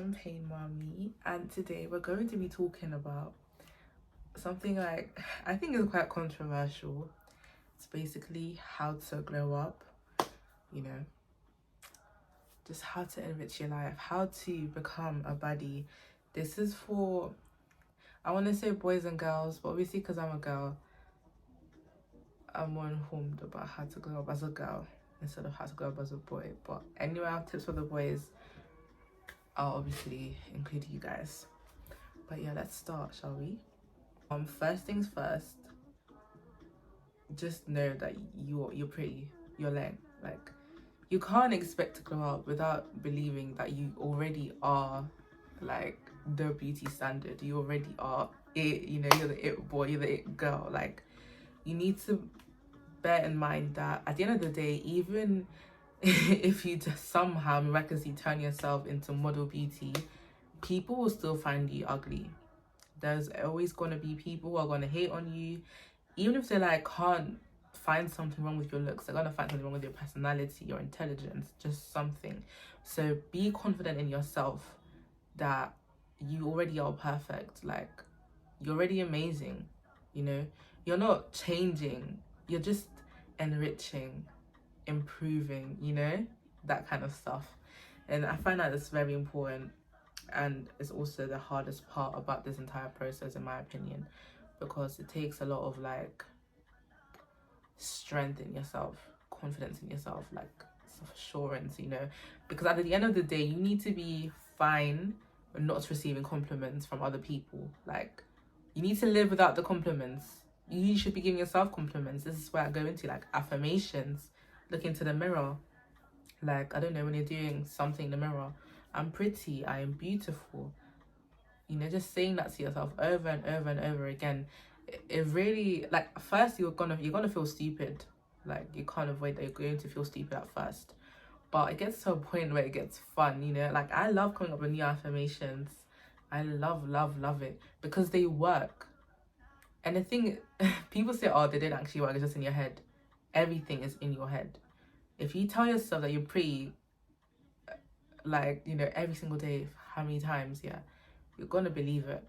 some pain mommy, and today we're going to be talking about something like I think is quite controversial. It's basically how to glow up, you know, just how to enrich your life, how to become a baddie. This is for, I want to say boys and girls, but obviously because I'm a girl, I'm more informed about how to glow up as a girl instead of how to glow up as a boy. But anyway, our tips for the boys, I'll obviously include you guys. But yeah, let's start, shall we? First things first, just know that you're pretty, you're like you can't expect to grow up without believing that you already are like the beauty standard. You already are it, you know, you're the it boy, you're the it girl. Like, you need to bear in mind that at the end of the day, even if you just somehow miraculously turn yourself into model beauty, people will still find you ugly. There's always going to be people who are going to hate on you, even if they like can't find something wrong with your looks. They're going to find something wrong with your personality, your intelligence, just something. So be confident in yourself that you already are perfect. Like, you're already amazing, you know. You're not changing, you're just enriching, improving, you know, that kind of stuff. And I find that it's very important, and it's also the hardest part about this entire process, in my opinion, because it takes a lot of like strength in yourself, confidence in yourself, like self-assurance, you know, because at the end of the day, you need to be fine not receiving compliments from other people. Like, you need to live without the compliments. You should be giving yourself compliments. This is where I go into like affirmations. Look into the mirror. Like, I don't know, when you're doing something in the mirror, I'm pretty, I am beautiful. You know, just saying that to yourself over and over and over again. It really, like, first you're gonna feel stupid. Like, you can't avoid that you're going to feel stupid at first. But it gets to a point where it gets fun, you know? Like, I love coming up with new affirmations. I love it because they work. And the thing, people say, oh, they didn't actually work, it's just in your head. Everything is in your head. If you tell yourself that you're pretty, like, you know, every single day, how many times, yeah, you're gonna believe it,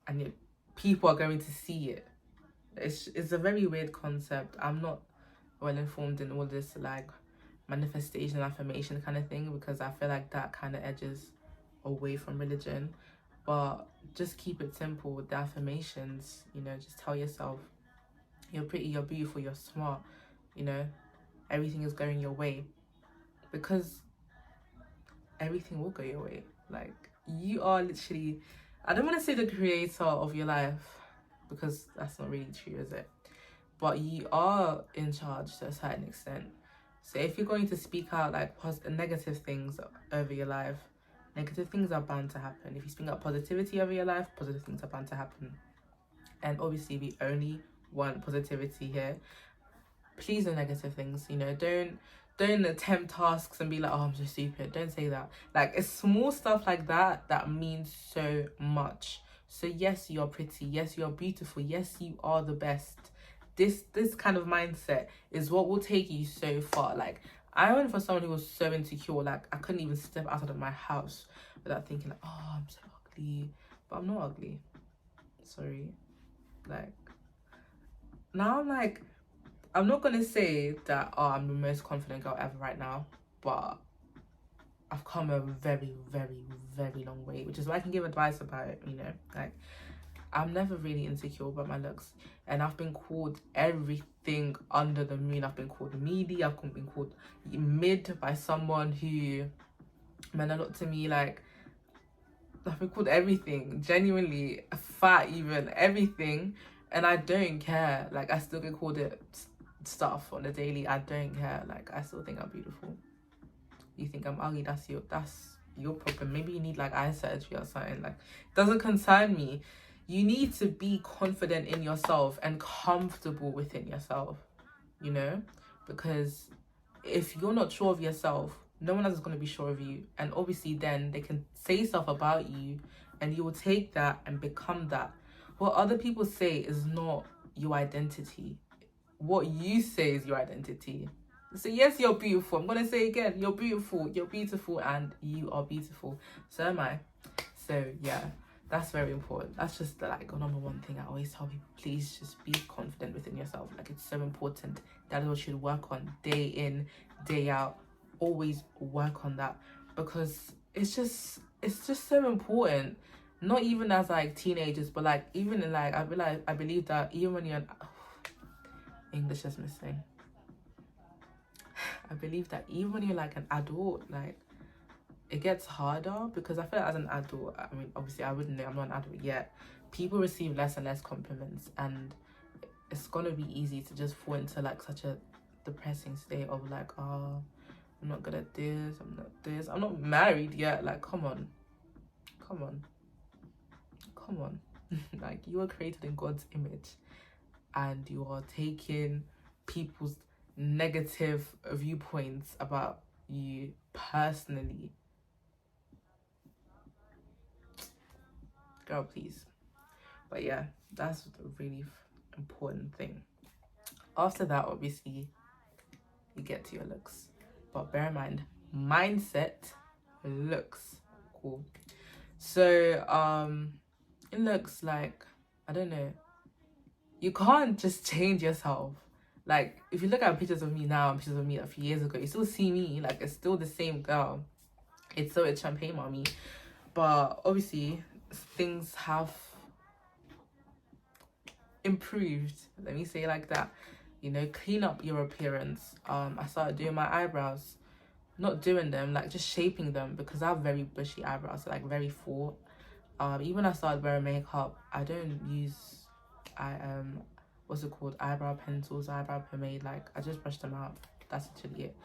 and people are going to see it. It's a very weird concept. I'm not well informed in all this like manifestation, affirmation kind of thing, because I feel like that kind of edges away from religion. But just keep it simple with the affirmations, you know. Just tell yourself you're pretty, you're beautiful, you're smart, you know, everything is going your way, because everything will go your way. Like, you are literally, I don't want to say the creator of your life, because that's not really true, is it? But you are in charge to a certain extent. So if you're going to speak out like negative things over your life, negative things are bound to happen. If you speak out positivity over your life, positive things are bound to happen. And obviously we only want positivity here. Please do negative things, you know. Don't attempt tasks and be like, oh, I'm so stupid. Don't say that. Like, it's small stuff like that that means so much. So yes, you're pretty, yes, you're beautiful, yes, you are the best. This kind of mindset is what will take you so far. Like, I went for someone who was so insecure, like I couldn't even step outside of my house without thinking like, oh, I'm so ugly. But I'm not ugly, sorry. Like, now I'm like, I'm not gonna say that, oh, I'm the most confident girl ever right now, but I've come a very long way, which is why I can give advice about it, you know. Like, I'm never really insecure about my looks, and I've been called everything under the moon. I've been called meaty, I've been called mid by someone who meant a lot to me. Like, I've been called everything, genuinely, fat, even, everything, and I don't care. Like, I still get called it stuff on the daily. I don't care. Like, I still think I'm beautiful. You think I'm ugly, that's your problem. Maybe you need like eye surgery or something. Like, doesn't concern me. You need to be confident in yourself and comfortable within yourself, you know, because if you're not sure of yourself, no one else is going to be sure of you. And obviously then they can say stuff about you and you will take that and become that. What other people say is not your identity. What you say is your identity. So yes, you're beautiful. I'm gonna say again, you're beautiful. You're beautiful, and you are beautiful. So am I. So yeah, that's very important. That's just the like number one thing I always tell people. Please just be confident within yourself. Like, it's so important. That is what you should work on day in, day out. Always work on that, because it's just so important. Not even as like teenagers, but like even in like I believe that even when you're English is missing. I believe that even when you're like an adult, like it gets harder, because I feel like as an adult, I mean, obviously I wouldn't know, I'm not an adult yet. People receive less and less compliments, and it's gonna be easy to just fall into like such a depressing state of like, oh, I'm not good at this, I'm not married yet. Like, come on, come on, come on. Like, you were created in God's image, and you are taking people's negative viewpoints about you personally. Girl, please. But yeah, that's a really important thing. After that, obviously, you get to your looks. But bear in mind, mindset, looks. Cool. So, it looks like, I don't know, you can't just change yourself. Like, if you look at pictures of me now and pictures of me a few years ago, you still see me. Like, it's still the same girl. It's champagne mommy. But obviously, things have improved. Let me say it like that. You know, clean up your appearance. I started doing my eyebrows. Not doing them, like just shaping them, because I have very bushy eyebrows, so like very full. Even I started wearing makeup, I don't use what's it called, eyebrow pencils, eyebrow pomade. Like, I just brush them out. That's actually it.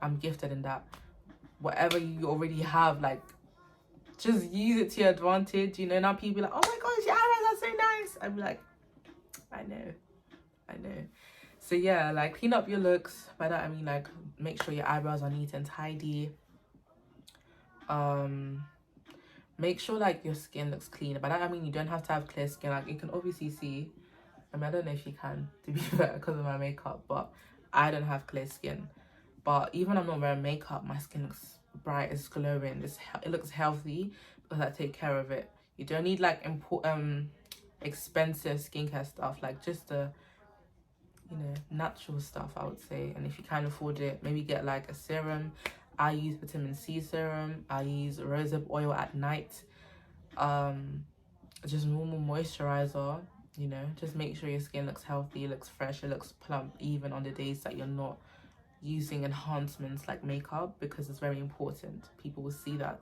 I'm gifted in that. Whatever you already have, like, just use it to your advantage. You know, now people are like, oh my gosh, your eyebrows are so nice. I'd be like, I know. So yeah, like, clean up your looks. By that I mean, like, make sure your eyebrows are neat and tidy. Make sure like your skin looks clean. By that I mean, you don't have to have clear skin. Like, you can obviously see, I mean, I don't know if you can, to be fair, because of my makeup, but I don't have clear skin. But even when I'm not wearing makeup, my skin looks bright, it's glowing, it looks healthy, because I take care of it. You don't need like expensive skincare stuff, like just the, you know, natural stuff, I would say. And if you can't afford it, maybe get like a serum. I use vitamin C serum. I use rosehip oil at night. Just normal moisturizer. You know, just make sure your skin looks healthy, looks fresh, it looks plump, even on the days that you're not using enhancements like makeup, because it's very important. People will see that.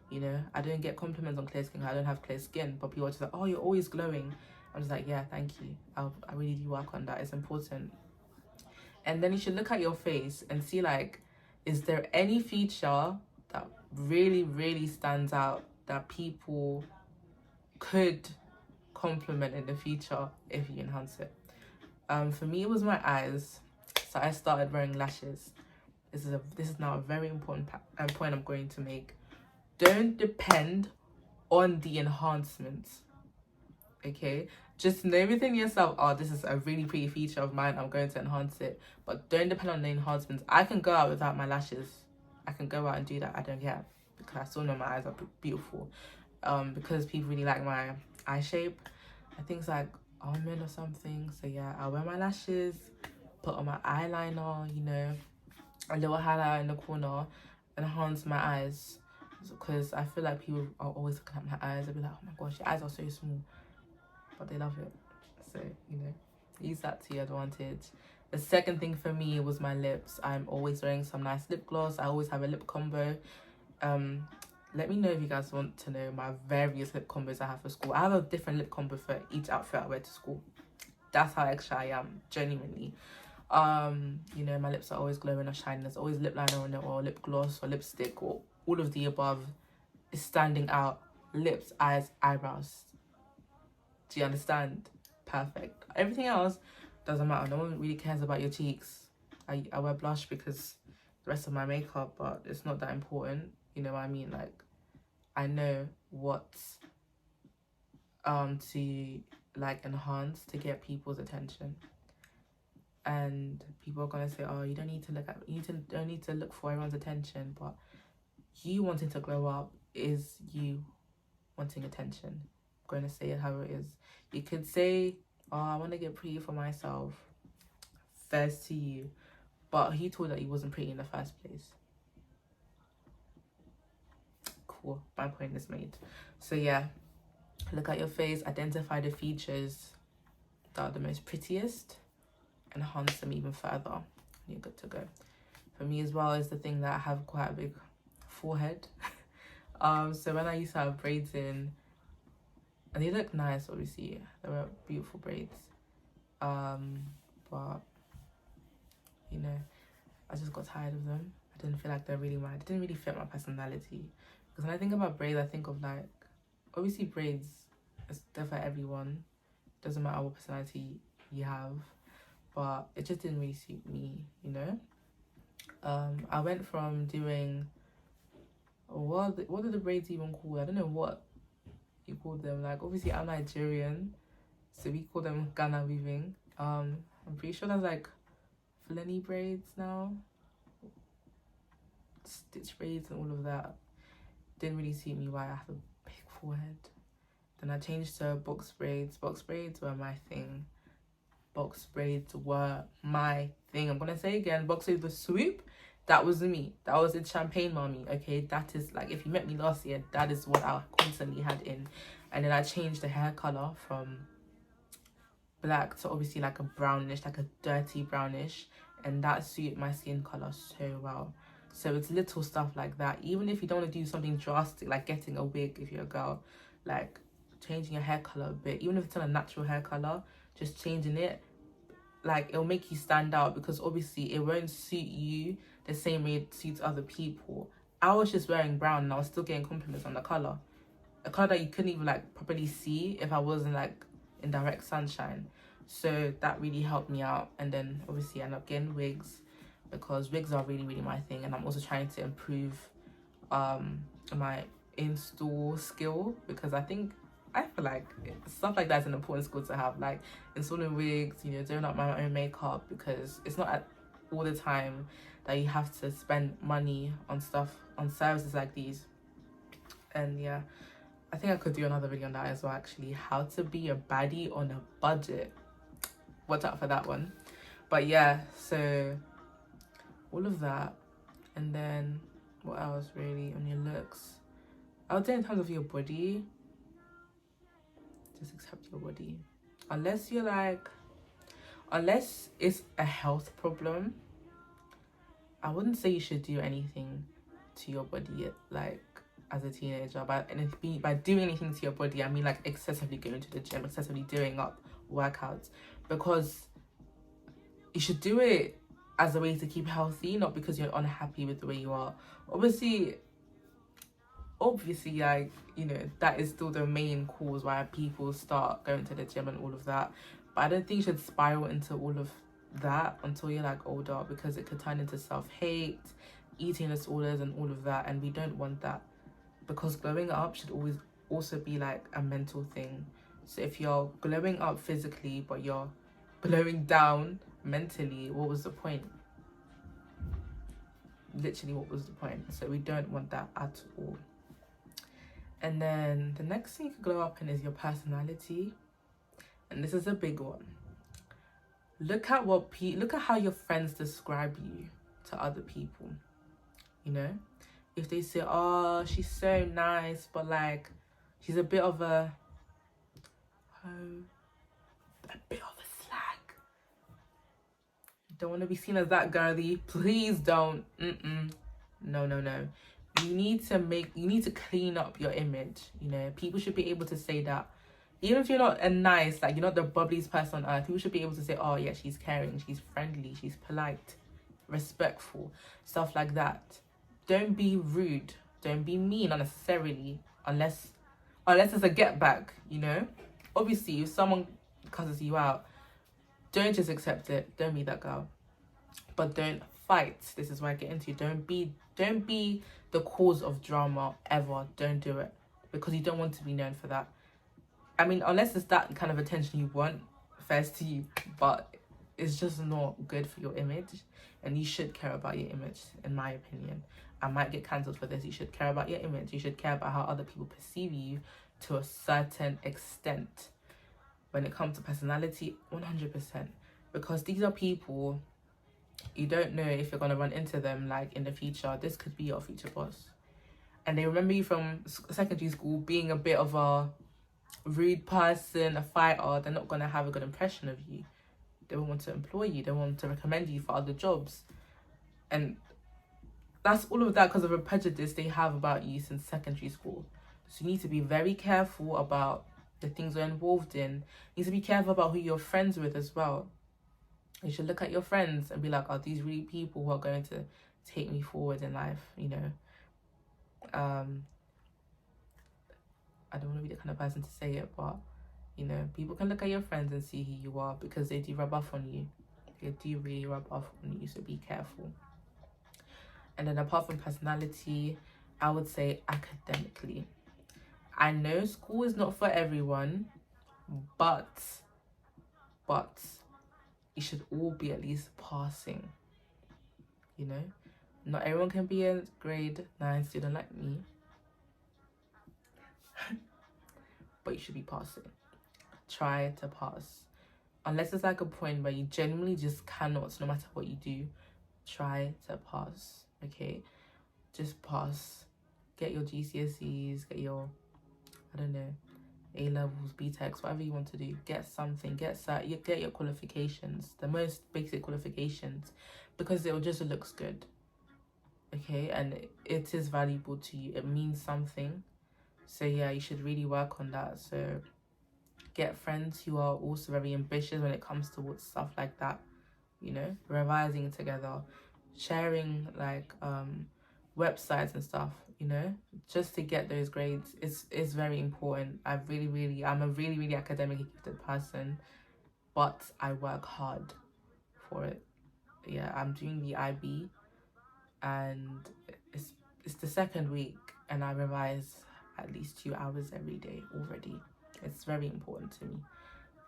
You know, I don't get compliments on clear skin. I don't have clear skin, but people are just like, oh, you're always glowing. I'm just like, yeah, thank you. I really do work on that. It's important. And then you should look at your face and see, like, is there any feature that really, really stands out that people could compliment in the future if you enhance it? For me, it was my eyes. So I started wearing lashes. This is now a very important point I'm going to make. Don't depend on the enhancements. Okay, just know within yourself, oh, this is a really pretty feature of mine, I'm going to enhance it. But don't depend on the enhancements. I can go out without my lashes. I can go out and do that. I don't care, because I still know my eyes are beautiful. Because people really like my eye shape. I think it's like almond or something. So yeah, I wear my lashes, put on my eyeliner, you know, a little highlight in the corner, enhance my eyes, because I feel like people are always looking at my eyes. They'll be like, oh my gosh, your eyes are so small, but they love it. So, you know, use that to your advantage. The second thing for me was my lips. I'm always wearing some nice lip gloss. I always have a lip combo. Let me know if you guys want to know my various lip combos I have for school. I have a different lip combo for each outfit I wear to school. That's how extra I am, genuinely. You know, my lips are always glowing or shining. There's always lip liner on it, or lip gloss, or lipstick, or all of the above is standing out. Lips, eyes, eyebrows. Do you understand? Perfect. Everything else doesn't matter. No one really cares about your cheeks. I wear blush because the rest of my makeup, but it's not that important. You know what I mean? Like, I know what to like enhance to get people's attention. and people are gonna say, oh, you don't need to look for everyone's attention. But you wanting to glow up is you wanting attention. I'm going to say it how it is. You could say, oh, I want to get pretty for myself. Fair's to you. But he told that he wasn't pretty in the first place. Cool, my point is made. So yeah, look at your face, identify the features that are the most prettiest, enhance them even further. You're good to go. For me as well is the thing that I have quite a big forehead. So when I used to have braids in, and they look nice, obviously, they were beautiful braids, but you know, I just got tired of them. I didn't feel like they're really mine. It didn't really fit my personality. Because when I think about braids, I think of like, obviously braids, they're for everyone. Doesn't matter what personality you have, but it just didn't really suit me, you know. I went from doing, what are the braids even called? I don't know what you call them. Like, obviously I'm Nigerian, so we call them Ghana weaving. I'm pretty sure there's like Fulani braids now, stitch braids and all of that. Didn't really suit me. Why I have a big forehead. Then I changed to box braids. Box braids were my thing. Box braids were my thing. I'm gonna say again, box braids, the swoop, that was me. That was in Champagne Mommy, okay? That is like, if you met me last year, that is what I constantly had in. And then I changed the hair color from black to obviously like a brownish, like a dirty brownish, and that suited my skin color so well. So it's little stuff like that. Even if you don't want to do something drastic, like getting a wig if you're a girl, like changing your hair color a bit, even if it's not a natural hair color, just changing it, like it'll make you stand out, because obviously it won't suit you the same way it suits other people. I was just wearing brown and I was still getting compliments on the color, a color that you couldn't even like properly see if I wasn't like in direct sunshine. So that really helped me out. And then obviously I ended up getting wigs, because wigs are really, really my thing. And I'm also trying to improve my install skill, because I feel like stuff like that is an important skill to have, like installing wigs, you know, doing up my own makeup, because it's not all the time that you have to spend money on stuff, on services like these. And yeah, I think I could do another video on that as well, actually, how to be a baddie on a budget. Watch out for that one. But yeah, so all of that. And then what else really on your looks? I would say in terms of your body, just accept your body. Unless it's a health problem, I wouldn't say you should do anything to your body like as a teenager. By doing anything to your body, I mean like excessively going to the gym, excessively doing up workouts, because you should do it as a way to keep healthy, not because you're unhappy with the way you are. Obviously, like, you know, that is still the main cause why people start going to the gym and all of that. But I don't think you should spiral into all of that until you're like older, because it could turn into self-hate, eating disorders and all of that, and we don't want that, because glowing up should always also be like a mental thing. So if you're glowing up physically but you're glowing down mentally, what was the point? Literally, what was the point? So we don't want that at all. And then the next thing you could glow up in is your personality, and this is a big one. Look at how your friends describe you to other people. You know, if they say, oh, she's so nice, but like she's a bit of a slag. Don't want to be seen as that girly. Please don't. No. You need to clean up your image. You know, people should be able to say that. Even if you're not like you're not the bubbliest person on earth, people should be able to say, oh yeah, she's caring, she's friendly, she's polite, respectful, stuff like that. Don't be rude. Don't be mean unnecessarily, unless it's a get back, you know. Obviously, if someone cusses you out, don't just accept it. Don't be that girl. But don't fight. This is where I get into. Don't be the cause of drama ever. Don't do it, because you don't want to be known for that. I mean, unless it's that kind of attention you want, fair to you. But it's just not good for your image, and you should care about your image, in my opinion. I might get cancelled for this. You should care about your image. You should care about how other people perceive you to a certain extent. When it comes to personality, 100%. Because these are people, you don't know if you're going to run into them like in the future. This could be your future boss. And they remember you from secondary school being a bit of a rude person, a fighter. They're not going to have a good impression of you. They won't want to employ you. They want to recommend you for other jobs. And that's all of that because of a prejudice they have about you since secondary school. So you need to be very careful about the things you're involved in. You need to be careful about who you're friends with as well. You should look at your friends and be like, are these really people who are going to take me forward in life, you know? I don't want to be the kind of person to say it, but, you know, people can look at your friends and see who you are because they do rub off on you. They do really rub off on you, so be careful. And then apart from personality, I would say academically. I know school is not for everyone, but you should all be at least passing, you know? Not everyone can be a grade 9 student like me, but you should be passing. Try to pass. Unless it's like a point where you genuinely just cannot, no matter what you do, try to pass, okay? Just pass. Get your GCSEs, get your, I don't know, A-levels, BTECs, whatever you want to do. Get something, get your qualifications, the most basic qualifications, because it just looks good, okay? And it is valuable to you. It means something. So yeah, you should really work on that. So get friends who are also very ambitious when it comes towards stuff like that, you know, revising together, sharing like websites and stuff, you know, just to get those grades. It's very important. I'm a really academically gifted person, but I work hard for it. Yeah, I'm doing the IB, and it's the second week, and I revise at least 2 hours every day already. It's very important to me.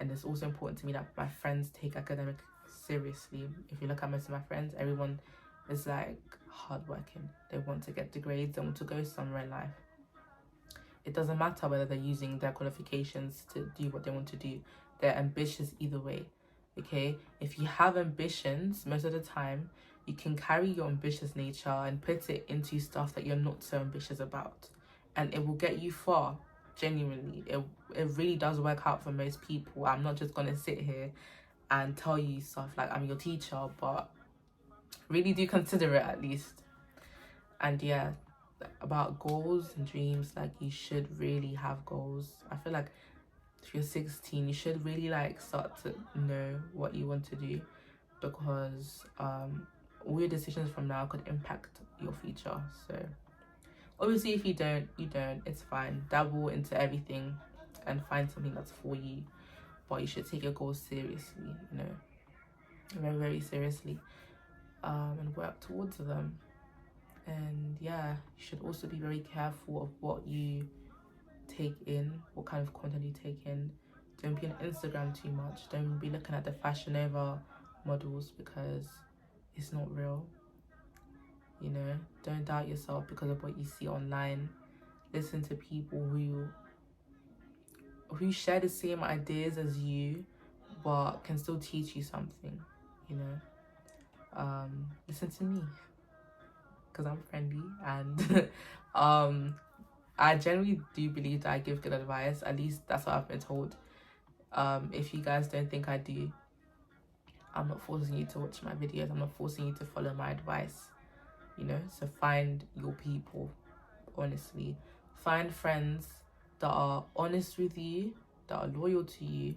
And it's also important to me that my friends take academics seriously. If you look at most of my friends, everyone is like hardworking. They want to get the grades, they want to go somewhere in life. It doesn't matter whether they're using their qualifications to do what they want to do. They're ambitious either way, okay? If you have ambitions, most of the time, you can carry your ambitious nature and put it into stuff that you're not so ambitious about. And it will get you far, genuinely. It really does work out for most people. I'm not just going to sit here and tell you stuff like I'm your teacher, but really do consider it at least. And yeah, about goals and dreams, like you should really have goals. I feel like if you're 16, you should really like start to know what you want to do, because all your decisions from now could impact your future. So obviously if you don't, it's fine. Dabble into everything and find something that's for you, but you should take your goals seriously, you know, very seriously, and work towards them. And yeah, you should also be very careful of what you take in, what kind of content you take in. Don't be on Instagram too much. Don't be looking at the Fashion Nova models, because it's not real. You know, don't doubt yourself because of what you see online. Listen to people who share the same ideas as you, but can still teach you something, you know. Listen to me, because I'm friendly, and I generally do believe that I give good advice. At least that's what I've been told. If you guys don't think I do, I'm not forcing you to watch my videos. I'm not forcing you to follow my advice, you know. So find your people, honestly. Find friends that are honest with you, that are loyal to you,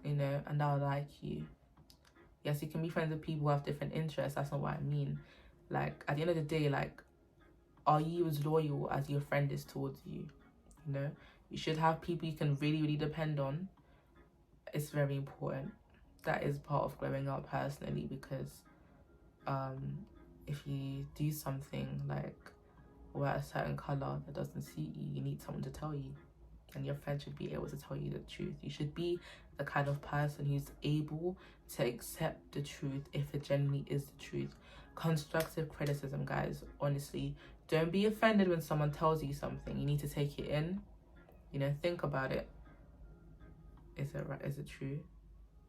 you know, and that are like you. Yes, you can be friends with people who have different interests. That's not what I mean. Like, at the end of the day, like, are you as loyal as your friend is towards you? You know, you should have people you can really depend on. It's very important. That is part of growing up personally, because if you do something like wear a certain color that doesn't suit you, you need someone to tell you. and your friend should be able to tell you the truth. You should be the kind of person who's able to accept the truth if it genuinely is the truth. Constructive criticism, guys, honestly, don't be offended when someone tells you something. You need to take it in, you know, think about it. Is it right? Is it true?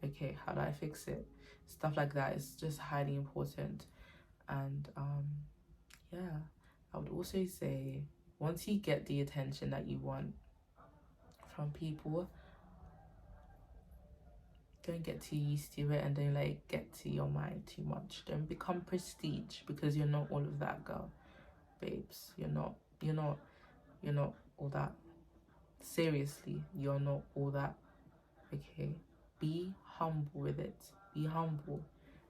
Okay, how do I fix it? Stuff like that is just highly important. And yeah, I would also say, once you get the attention that you want from people, don't get too used to it, and don't let it get to your mind too much. Don't become prestige, because you're not all of that, girl, babes. You're not all that. Seriously, you're not all that. Okay, be humble with it. Be humble.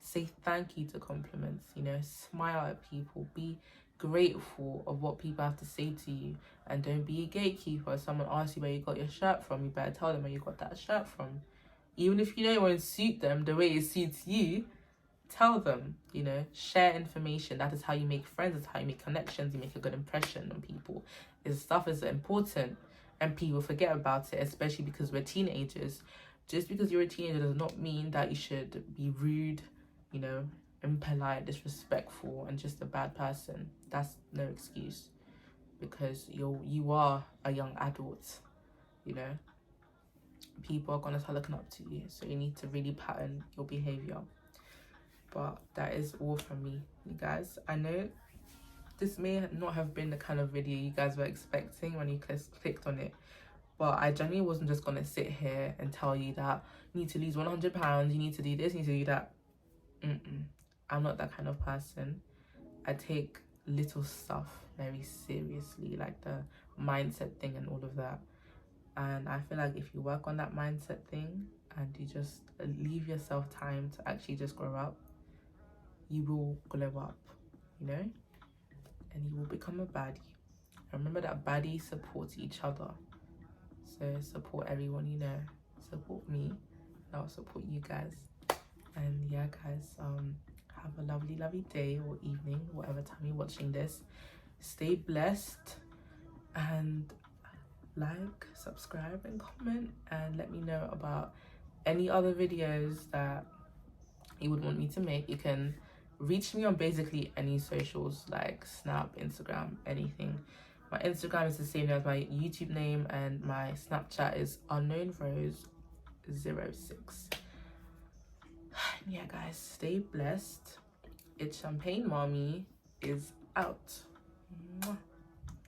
Say thank you to compliments, you know, smile at people, be grateful of what people have to say to you, and don't be a gatekeeper. If someone asks you where you got your shirt from, you better tell them where you got that shirt from. Even if you don't want to suit them the way it suits you, tell them, you know, share information. That is how you make friends, that's how you make connections, you make a good impression on people. This stuff is important, and people forget about it, especially because we're teenagers. Just because you're a teenager does not mean that you should be rude, you know, impolite, disrespectful, and just a bad person. That's no excuse, because you are a young adult, you know. People are gonna start looking up to you, so you need to really pattern your behavior. But that is all from me, you guys. I know this may not have been the kind of video you guys were expecting when you clicked on it, but I genuinely wasn't just gonna sit here and tell you that you need to lose 100 pounds, you need to do this, you need to do that. I'm not that kind of person. I take little stuff very seriously, like the mindset thing and all of that. And I feel like if you work on that mindset thing and you just leave yourself time to actually just grow up, you will glow up, you know, and you will become a baddie. Remember that baddies support each other. So support everyone you know. Support me, and I'll support you guys. And yeah, guys, have a lovely, lovely day or evening, whatever time you're watching this. Stay blessed, and like, subscribe, and comment, and let me know about any other videos that you would want me to make. You can reach me on basically any socials, like Snap, Instagram, anything. My Instagram is the same as my YouTube name, and my Snapchat is unknownrose06. Yeah, guys, stay blessed. It's Champagne Mommy is out. Mwah.